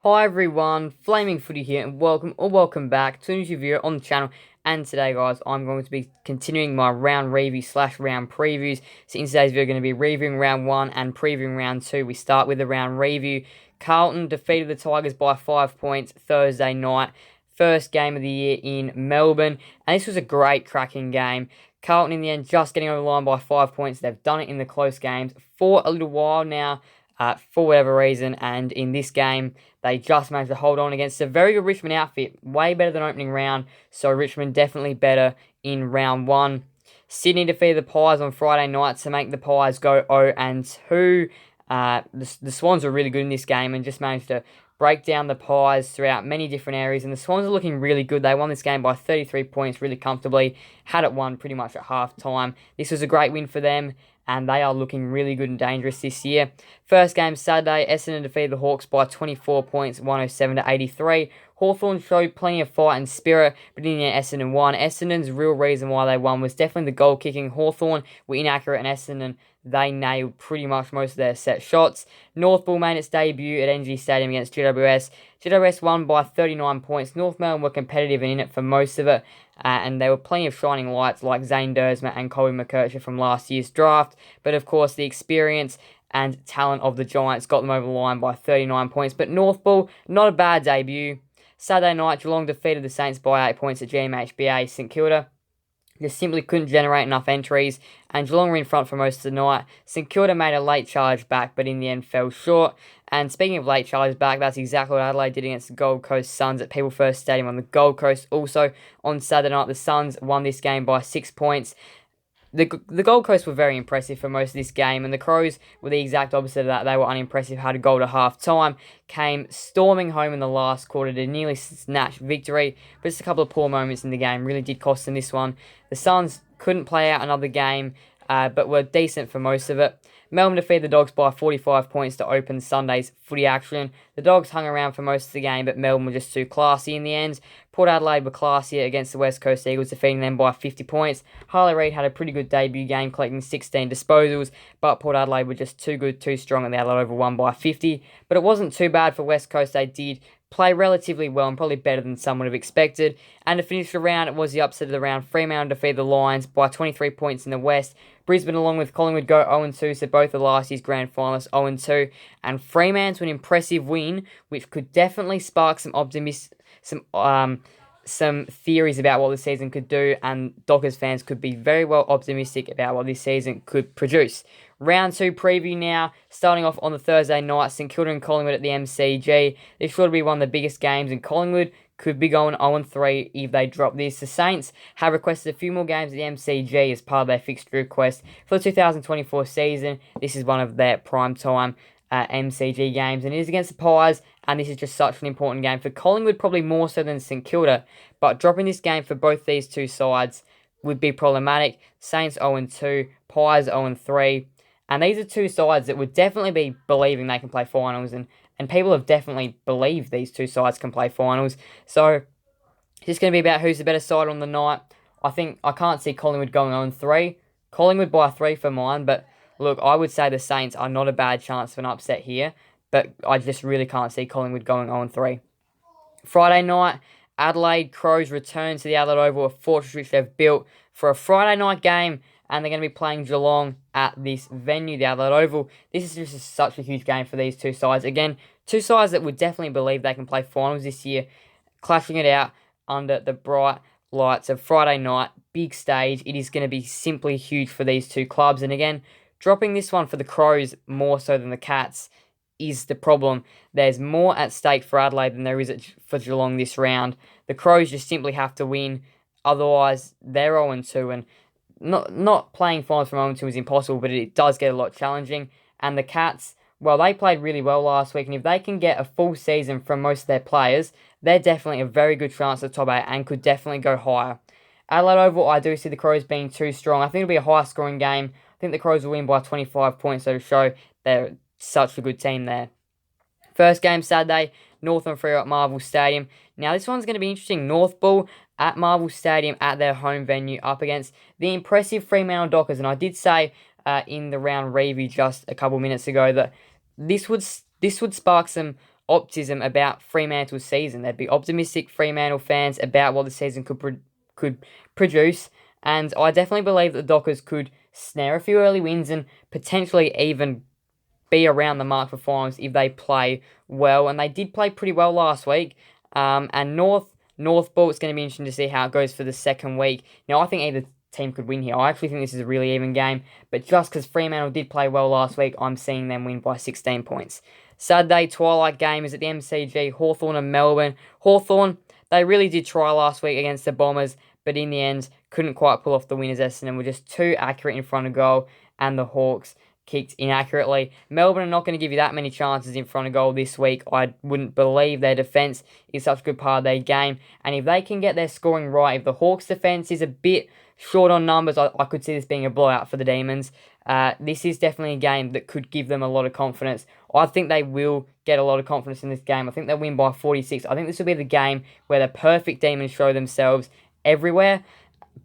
Hi everyone, Flaming Footy here, and welcome back to a new video on the channel. And today, guys, I'm going to be continuing my round review / round previews. So in today's video, going to be reviewing round 1 and previewing round 2. We start with the round review. Carlton defeated the Tigers by 5 points Thursday night. First game of the year in Melbourne, and this was a great cracking game. Carlton in the end just getting over the line by 5 points. They've done it in the close games for a little while now, for whatever reason, and in this game they just managed to hold on against a very good Richmond outfit, way better than opening round, so Richmond definitely better in round 1. Sydney defeated the Pies on Friday night to make the Pies go 0-2. The Swans were really good in this game and just managed to break down the Pies throughout many different areas, and the Swans are looking really good. They won this game by 33 points really comfortably, had it won pretty much at half time. This was a great win for them, and they are looking really good and dangerous this year. First game Saturday, Essendon defeated the Hawks by 24 points, 107-83. Hawthorn showed plenty of fight and spirit, but in the end Essendon won. Essendon's real reason why they won was definitely the goal kicking. Hawthorn were inaccurate, and Essendon, they nailed pretty much most of their set shots. Northball made its debut at NG Stadium against GWS. GWS won by 39 points. North Melbourne were competitive and in it for most of it, and there were plenty of shining lights like Zane Dersma and Colby McKercher from last year's draft. But of course, the experience and talent of the Giants got them over the line by 39 points. But Northball, not a bad debut. Saturday night, Geelong defeated the Saints by 8 points at GMHBA. St Kilda just simply couldn't generate enough entries, and Geelong were in front for most of the night. St Kilda made a late charge back, but in the end fell short. And speaking of late charges back, that's exactly what Adelaide did against the Gold Coast Suns at People First Stadium on the Gold Coast. Also, on Saturday night, the Suns won this game by 6 points. The Gold Coast were very impressive for most of this game, and the Crows were the exact opposite of that. They were unimpressive, had a goal to half-time, came storming home in the last quarter to nearly snatch victory, but just a couple of poor moments in the game really did cost them this one. The Suns couldn't play out another game, but were decent for most of it. Melbourne defeated the Dogs by 45 points to open Sunday's footy action. The Dogs hung around for most of the game, but Melbourne were just too classy in the end. Port Adelaide were classier against the West Coast Eagles, defeating them by 50 points. Harley Reid had a pretty good debut game, collecting 16 disposals, but Port Adelaide were just too good, too strong, and the Adelaide Oval won by 50. But it wasn't too bad for West Coast. They did play relatively well and probably better than some would have expected. And to finish the round, it was the upset of the round. Fremantle defeated the Lions by 23 points in the West. Brisbane, along with Collingwood, go 0-2, so both of last year's grand finalists 0-2. And Fremantle, an impressive win, which could definitely spark some theories about what the season could do, and Dockers fans could be very well optimistic about what this season could produce. Round 2 preview now, starting off on the Thursday night, St Kilda and Collingwood at the MCG. This should be one of the biggest games, and Collingwood could be going 0-3 if they drop this. The Saints have requested a few more games at the MCG as part of their fixture request for the 2024 season. This is one of their prime time MCG games, and it is against the Pies, and this is just such an important game for Collingwood, probably more so than St Kilda, but dropping this game for both these two sides would be problematic. Saints 0-2, Pies 0-3, and these are two sides that would definitely be believing they can play finals, and people have definitely believed these two sides can play finals, so it's just going to be about who's the better side on the night. I can't see Collingwood going 0-3, Collingwood by 3 for mine, but look, I would say the Saints are not a bad chance of an upset here, but I just really can't see Collingwood going 0-3. Friday night, Adelaide Crows return to the Adelaide Oval, a fortress which they've built for a Friday night game, and they're going to be playing Geelong at this venue, the Adelaide Oval. This is just such a huge game for these two sides. Again, two sides that would definitely believe they can play finals this year, clashing it out under the bright lights of Friday night, big stage. It is going to be simply huge for these two clubs, and again, dropping this one for the Crows more so than the Cats is the problem. There's more at stake for Adelaide than there is for Geelong this round. The Crows just simply have to win, otherwise they're 0-2, and not playing finals from 0-2 is impossible, but it does get a lot challenging. And the Cats, well, they played really well last week, and if they can get a full season from most of their players, they're definitely a very good chance at the top 8 and could definitely go higher. Adelaide Oval, I do see the Crows being too strong. I think it'll be a high-scoring game. I think the Crows will win by 25 points, so to show they're such a good team there. First game Saturday, Northern Freo at Marvel Stadium. Now this one's going to be interesting. Northball at Marvel Stadium at their home venue up against the impressive Fremantle Dockers. And I did say in the round review just a couple minutes ago that this would spark some optimism about Fremantle's season. There'd be optimistic Fremantle fans about what the season could produce, and I definitely believe that the Dockers could snare a few early wins and potentially even be around the mark for finals if they play well. And they did play pretty well last week. And Northball, it's going to be interesting to see how it goes for the second week. Now, I think either team could win here. I actually think this is a really even game, but just because Fremantle did play well last week, I'm seeing them win by 16 points. Saturday twilight game is at the MCG, Hawthorn and Melbourne. Hawthorn, they really did try last week against the Bombers, but in the end, couldn't quite pull off the win as Essendon were just too accurate in front of goal, and the Hawks kicked inaccurately. Melbourne are not going to give you that many chances in front of goal this week. I wouldn't believe their defence is such a good part of their game, and if they can get their scoring right, if the Hawks' defence is a bit short on numbers, I could see this being a blowout for the Demons. This is definitely a game that could give them a lot of confidence. I think they will get a lot of confidence in this game. I think they'll win by 46. I think this will be the game where the perfect Demons show themselves everywhere.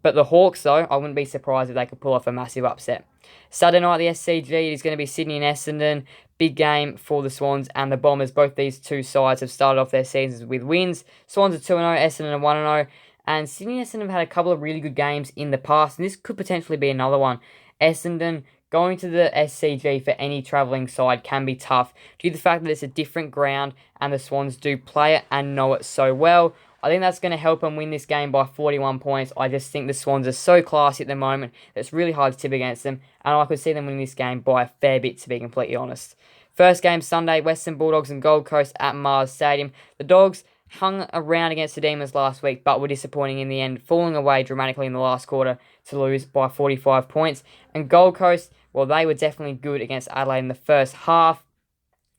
But the Hawks, though, I wouldn't be surprised if they could pull off a massive upset. Saturday night, the SCG, it is going to be Sydney and Essendon. Big game for the Swans and the Bombers. Both these two sides have started off their seasons with wins. Swans are 2-0, Essendon are 1-0. And Sydney and Essendon have had a couple of really good games in the past, and this could potentially be another one. Essendon going to the SCG for any travelling side can be tough due to the fact that it's a different ground and the Swans do play it and know it so well. I think that's going to help them win this game by 41 points. I just think the Swans are so classy at the moment that it's really hard to tip against them, and I could see them winning this game by a fair bit, to be completely honest. First game Sunday, Western Bulldogs and Gold Coast at Mars Stadium. The Dogs hung around against the Demons last week, but were disappointing in the end, falling away dramatically in the last quarter to lose by 45 points. And Gold Coast, well, they were definitely good against Adelaide in the first half.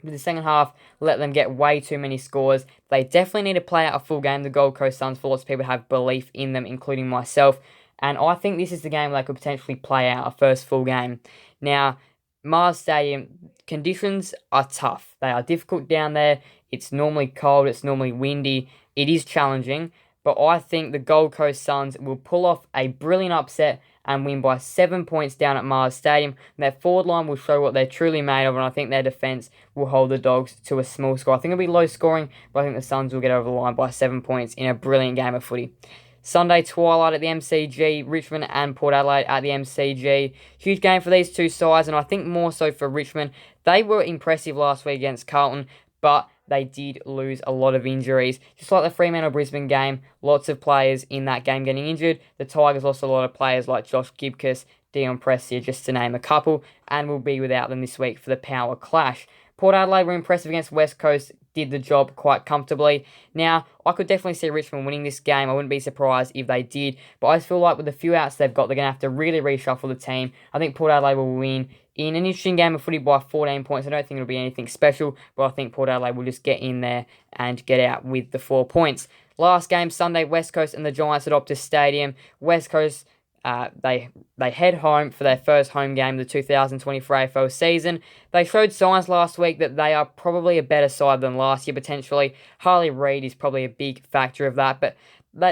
But the second half let them get way too many scores. They definitely need to play out a full game, the Gold Coast Suns, for lots of people have belief in them, including myself. And I think this is the game where they could potentially play out a first full game. Now, Mars Stadium, conditions are tough. They are difficult down there. It's normally cold. It's normally windy. It is challenging. But I think the Gold Coast Suns will pull off a brilliant upset and win by 7 points down at Mars Stadium. And their forward line will show what they're truly made of, and I think their defence will hold the Dogs to a small score. I think it'll be low scoring, but I think the Suns will get over the line by 7 points in a brilliant game of footy. Sunday twilight at the MCG, Richmond and Port Adelaide at the MCG. Huge game for these two sides, and I think more so for Richmond. They were impressive last week against Carlton, but they did lose a lot of injuries. Just like the Fremantle-Brisbane game, lots of players in that game getting injured. The Tigers lost a lot of players like Josh Gibcus, Dion Prestia, just to name a couple, and will be without them this week for the Power Clash. Port Adelaide were impressive against West Coast, did the job quite comfortably. Now, I could definitely see Richmond winning this game. I wouldn't be surprised if they did, but I just feel like with the few outs they've got, they're going to have to really reshuffle the team. I think Port Adelaide will win in an interesting game of footy by 14 points. I don't think it'll be anything special, but I think Port Adelaide will just get in there and get out with the 4 points. Last game, Sunday, West Coast and the Giants at Optus Stadium. West Coast, they head home for their first home game of the 2024 AFL season. They showed signs last week that they are probably a better side than last year, potentially. Harley Reid is probably a big factor of that, but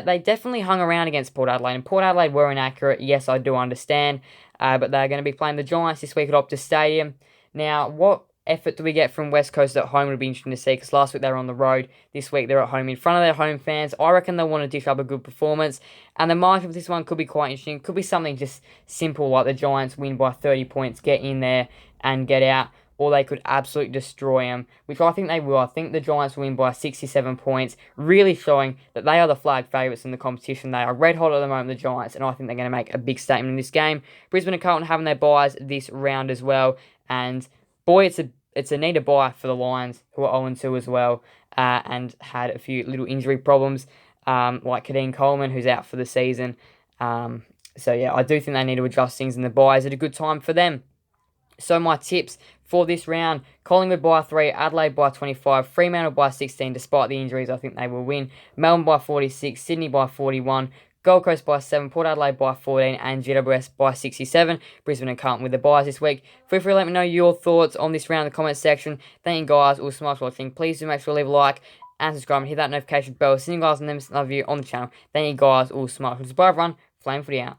they definitely hung around against Port Adelaide, and Port Adelaide were inaccurate. Yes, I do understand, but they're going to be playing the Giants this week at Optus Stadium. Now, what effort do we get from West Coast at home would be interesting to see, because last week they were on the road. This week they're at home in front of their home fans. I reckon they'll want to dish up a good performance, and the margin for this one could be quite interesting. Could be something just simple like the Giants win by 30 points, get in there and get out, or they could absolutely destroy them, which I think they will. I think the Giants will win by 67 points, really showing that they are the flag favourites in the competition. They are red hot at the moment, the Giants, and I think they're going to make a big statement in this game. Brisbane and Carlton having their buys this round as well, and boy, it's a need to buy for the Lions, who are 0-2 as well, and had a few little injury problems, like Kadeem Coleman, who's out for the season. So yeah, I do think they need to adjust things, and the buys at a good time for them. So my tips for this round: Collingwood by 3, Adelaide by 25, Fremantle by 16, despite the injuries, I think they will win. Melbourne by 46, Sydney by 41, Gold Coast by 7, Port Adelaide by 14, and GWS by 67. Brisbane and Carlton with the buys this week. Feel free to let me know your thoughts on this round in the comment section. Thank you guys all so much for watching. Please do make sure to leave a like and subscribe and hit that notification bell. See you guys in the next video on the channel. Thank you guys all so much. Goodbye everyone. Flame Footy out.